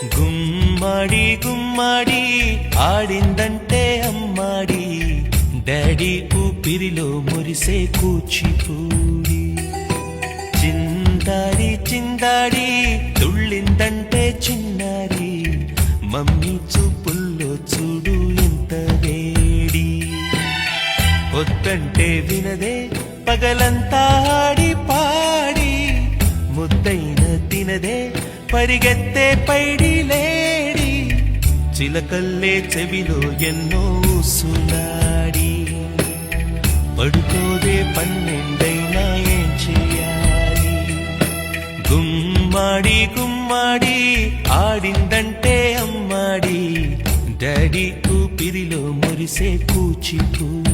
గుమ్మడి గుమ్మడి ఆడిందంటే అమ్మాడి, daddy ఊపిరిలో మురిసే కూచిపూడి. చిందాడి చిందాడి తుళ్ళిందంటే చిన్నారి, మమ్మీ చూపుల్లో చూడు ఎంత వేడి. వద్దంటే వినదే పగలంతా ఆడి పాడి, ముద్దైన తినదే పరిగెత్తే పైడి లేడి. చిలకల్లే చెవిలో ఎన్నో సులాడి, పడుకోదే పన్నెండైనా ఏం చేయాలి. గుమ్మాడి గుమ్మాడి ఆడిందంటే అమ్మాడి, డాడీ ఊపిరిలో మురిసే కూచిపూడి.